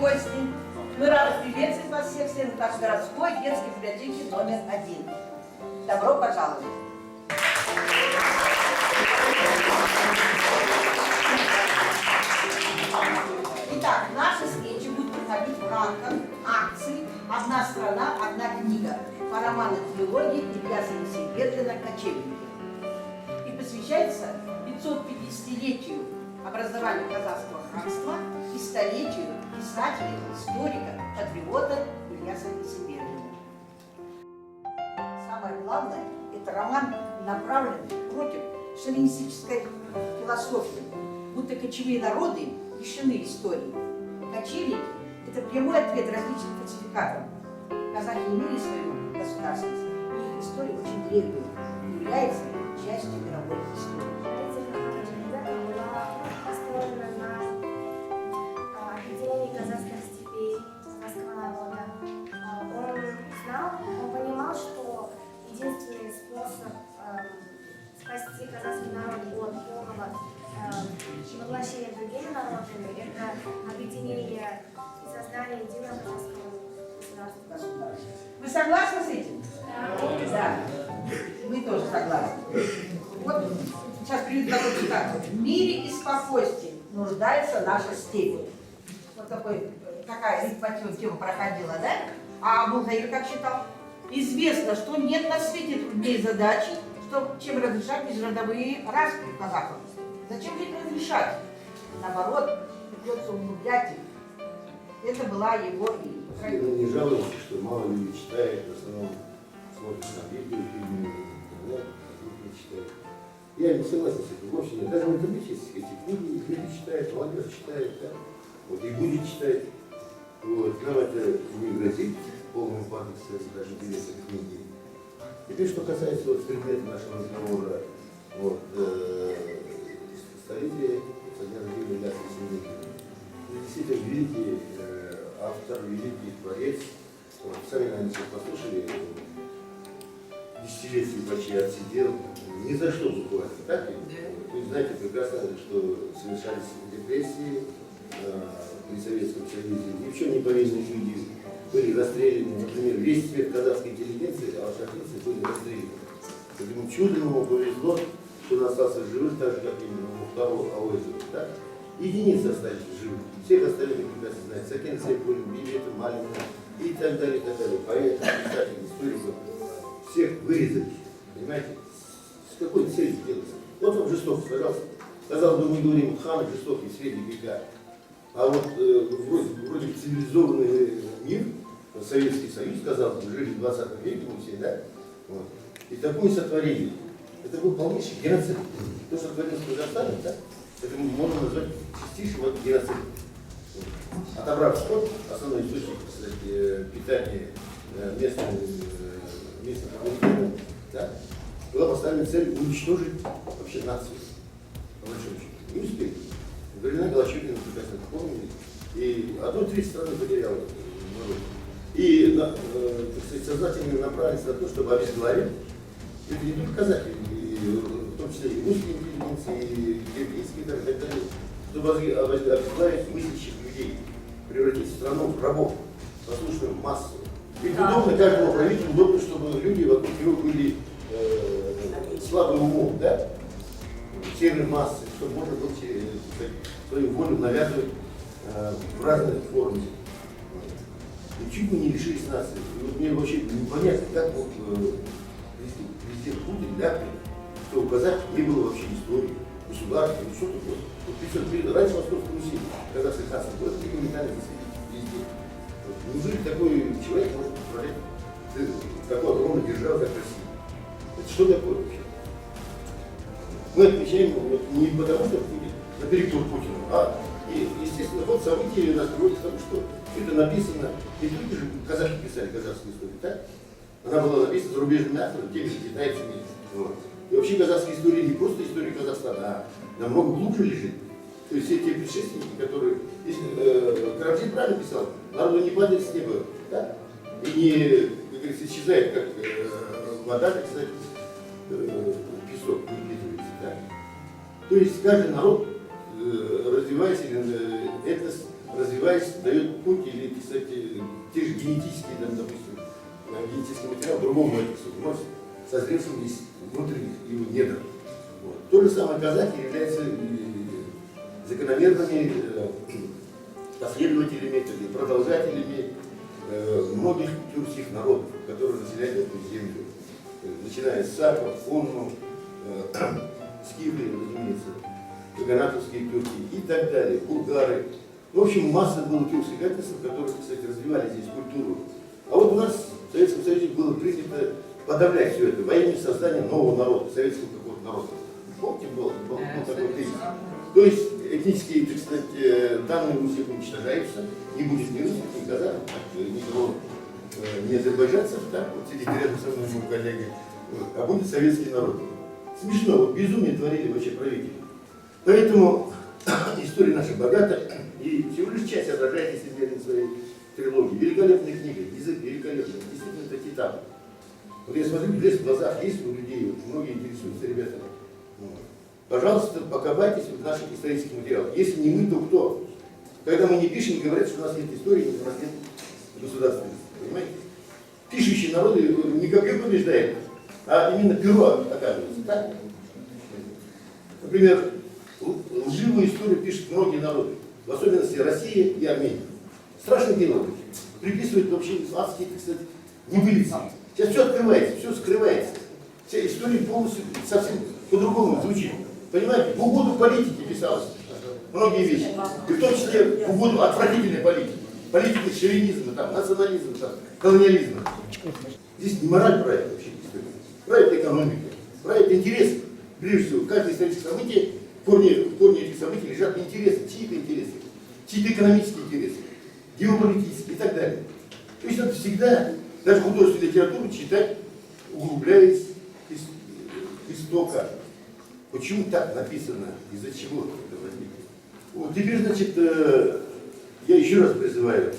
гости! Мы рады приветствовать вас всех в нашей городской детской библиотеке номер 1. Добро пожаловать! Итак, наши встречи будут проходить в рамках акции «Одна страна, одна книга» по роману трилогии Илья Сенсибедрина «Кочевники». И посвящается 550-летию образования казахского ханства и столетию писателя, историка, патриота Илья Сенсибедрина. Самое главное, это роман направлен против шовинистической философии, будто кочевые народы лишены истории. Кочевники – это прямой ответ различным фальсификаторам. Казахи имели свою государственность, и их история очень древняя и является частью мировой истории. Построена на определении казахских степей, казахского народа. Он понимал, что единственный способ спасти казахский народ от полного поглощения другими народами – это объединение и создание единого казахского государства. Вы согласны с этим? Да. Мы тоже согласны. Вот сейчас приведу такой цитату. В мире и спокойствии нуждается наша степь. Вот такая литмотивная тема проходила, да? А Мулдаир как считал? Известно, что нет на свете труднее задачи, чем разрешать межродовые распри казахов. Зачем же их разрешать? Наоборот, придется углублять их. Это была его и... Он не жалуется, что мало людей читает, в основном смотрит на видео, фильмы, интернет, не читает. Я не согласен с этим, вовсе нет. Даже в интернете есть эти книги, их люди читают, молодежь читает, да? Вот и будет читать. Вот. Нам это не грозит полным упадком даже интереса к книге. Теперь, что касается вот предмета нашего разговора, вот, столетие со дня рождения Илья Сенсибедрина. Действительно великий автор, великий творец. Вот, сами, наверное, все послушали, десятилетия почти отсидел, ни за что буквально, так? Вы знаете прекрасно, что совершались репрессии при Советском Союзе, ни в чем не повинные люди были расстреляны. Например, весь цвет казахской интеллигенции, алшахрицы, были расстреляны. Поэтому чудом ему повезло, что он остался живых, так же, как и Мухтару Ауэзову. Да? Единицы остались живых. Всех остальных прекрасно знают. Сакен Сейфуллин, Бибета, Малина и так далее, и так далее. Поэтов, писателей, историков. Всех вырезали. Понимаете? С какой целью делается? Вот вам жестокость, пожалуйста. Казалось бы, мы говорим, ханы жестокие в средние века. А вот вроде цивилизованный мир, Советский Союз, казалось бы, жили в 20 веке мы все, да? Вот. И такое сотворение. Это был полнейший геноцид. То, что творилось в Казахстане, да? Это можно назвать чистейшим геноцидом. Отобрав скот, основной источник, кстати, питания местных аборигенов, да, была поставлена цель уничтожить вообще нацию. По большому счету. Не успели. Времена Голощёкина прекрасно помнили. И 1/3 страны потеряла народ. И, так сказать, сознательно направились на то, чтобы обезглавить. Это не только казахи, в том числе и русские интеллигенции, и киргизские и так далее, чтобы обезглавить мыслящих людей, превратить страну в рабов, послушную массу. Ведь удобно каждому правителю, удобно, чтобы люди вокруг него были слабым умом, да? Северной массы, чтобы можно было свою волю навязывать в разной форме. И чуть мы не лишились нации. И вот мне вообще непонятно, как вот президент Путин ляпнет, что у казахов не было вообще истории, государства, ну что такое. Вот 500 лет раньше Московской Руси, казахское ханство, было документально засветить везде. Вот. Неужели такой человек может управлять такой огромной державой, как Россия? Это что такое вообще? Мы отмечаем не потому, что Путин, наперекор Путину, а и, естественно, вот события нас приводят к тому, что это написано, не только же казахи писали казахскую историю, так? Она была написана зарубежными авторами, теми же китайцами. Вот. И вообще казахская история не просто история Казахстана, а намного глубже лежит. То есть все те предшественники, которые, если Карамзин правильно писал, народу не падает с неба, да? И не, как говорится, исчезает, как вода, так сказать, песок не впитывается, да? То есть каждый народ, развиваясь, этнос развиваясь, дает путь или, кстати, те же генетические, там, допустим, генетический материал другому этиксу вносит, созревшим здесь внутри его недр. Вот. То же самое казахи являются закономерными последователями, продолжателями многих тюркских народов, которые населяют эту землю, начиная с саков, хунну, скифы, разумеется, каганатовские тюрки и так далее, булгары. В общем, масса было тюркских этносов, которые, кстати, развивали здесь культуру. А вот у нас в Советском Союзе было принято подавлять все это во имя создания нового народа, советского какого-то народа. Помните, был такой кризис? То есть этнические, так сказать, данные у всех уничтожаются, не будет ни русских, ни казахов, ни азербайджанцев, так, вот сидите рядом со мной мой коллега, вот, а будет советский народ. Смешно, вот безумие творили вообще правители. Поэтому история наша богата, и всего лишь часть отражает, если верить своей трилогии. Великолепная книга, язык великолепный, действительно это титан. Вот я смотрю, блеск в глазах есть у людей, вот, многие интересуются ребятами. Вот. Пожалуйста, покопайтесь в наших исторических материалах. Если не мы, то кто? Когда мы не пишем, говорят, что у нас нет истории, у нас нет государственности. Понимаете? Пишущие народы не компьютер побеждает, а именно перо оказывается. Так? Например, лживую историю пишут многие народы, в особенности Россия и Армения. Страшно дело. Приписывают вообще адские, так сказать, небылицы. Сейчас все открывается, все скрывается. Вся история полностью совсем по-другому звучит. Понимаете, в угоду политики писалось многие вещи. И в том числе в угоду отвратительной политики. Политики шовинизма, там, национализма, там, колониализма. Здесь не мораль правит вообще история. Правит экономика, правит интересы. Прежде всего, каждое историческое событие, в корне этих событий лежат интересы, чьи-то экономические интересы, геополитические и так далее. То есть надо всегда, даже художественную литературу читать, углубляясь истока. Почему так написано, из-за чего это возникло. Вот теперь, значит, я еще раз призываю,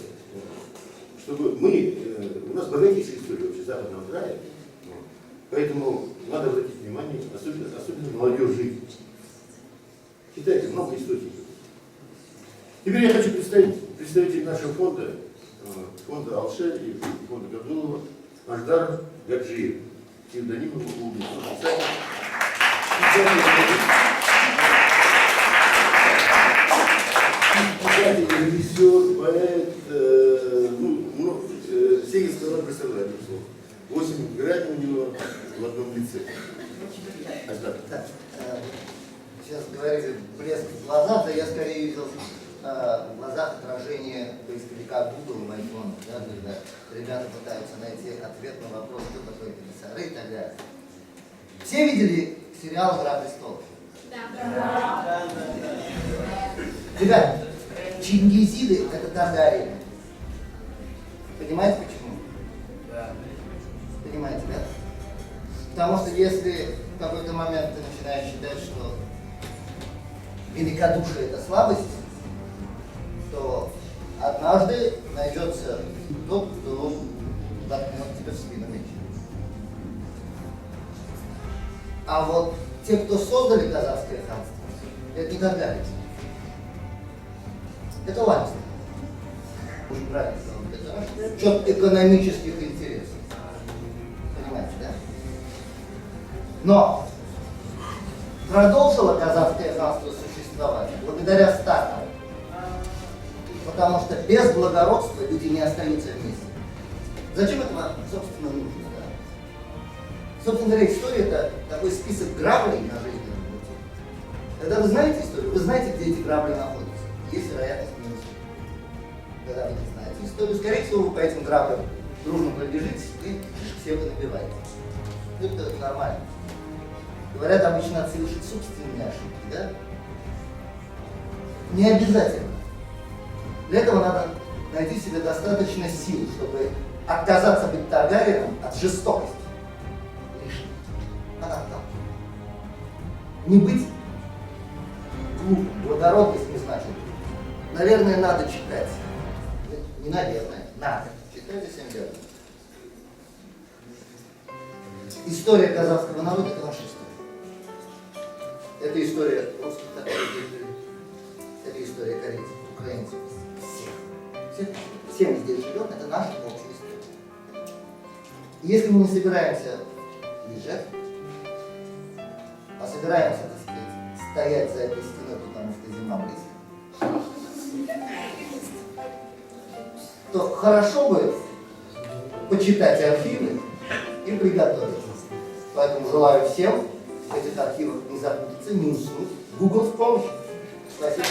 чтобы мы, у нас богатейшая история вообще западного края, поэтому надо обратить внимание, особенно молодежи. Читайте много источников. Теперь я хочу представить представителей нашего фонда, фонда Алше и фонда Габдулова, Аждар Гаджиев, псевдоним писатель. Писатель, режиссер, поэт, все из которых представляют, 8 граней у него в одном лице. Сейчас говорили блеск в глазах, а я скорее видел в глазах отражение поисковика Google и iPhone, да, когда ребята пытаются найти ответ на вопрос, кто такой комиссары и так далее. Все видели сериал «Игра престолов»? Да. Ребят, чингизиды — это Таргарии. Понимаете почему? Да. Понимаете, да? Потому что если в какой-то момент ты начинаешь считать, что великодушие — это слабость, то однажды найдется тот, кто воткнет тебе в спину меч. А вот те, кто создали казахское ханство, это не Таргарии. Это Ланнистер. Очень правильно сказал. Это счет экономических интересов. Понимаете, да? Но продолжило казахское ханство существовать благодаря статам. Потому что без благородства люди не остаются вместе. Зачем это вам, собственно, нужно? Да? Собственно говоря, история — это такой список граблей на жизненном пути. Когда вы знаете историю, вы знаете, где эти грабли находятся. Есть вероятность минус. Когда вы не знаете историю, скорее всего, вы по этим граблям дружно пробежите и всех набиваете. Это нормально. Говорят, обычно надо совершить собственные ошибки, да? Не обязательно. Для этого надо найти в себе достаточно сил, чтобы отказаться быть Таргариеном от жестокости. Лишней. Она там. Не быть глупым, благородность не значит. Наверное, надо читать. Не наверное, надо. Читайте всем делом. История казахского народа — это ваша история. Это история русских татар, это история корейцев, украинцев, все мы здесь живем, это наша общая история. И если мы не собираемся бежать, а собираемся, так сказать, стоять за этой стеной, потому что зима близко, то хорошо бы почитать архивы и приготовиться. Поэтому желаю всем в этих архивах не запутаться, не уснуть. Google в помощь. Спасибо.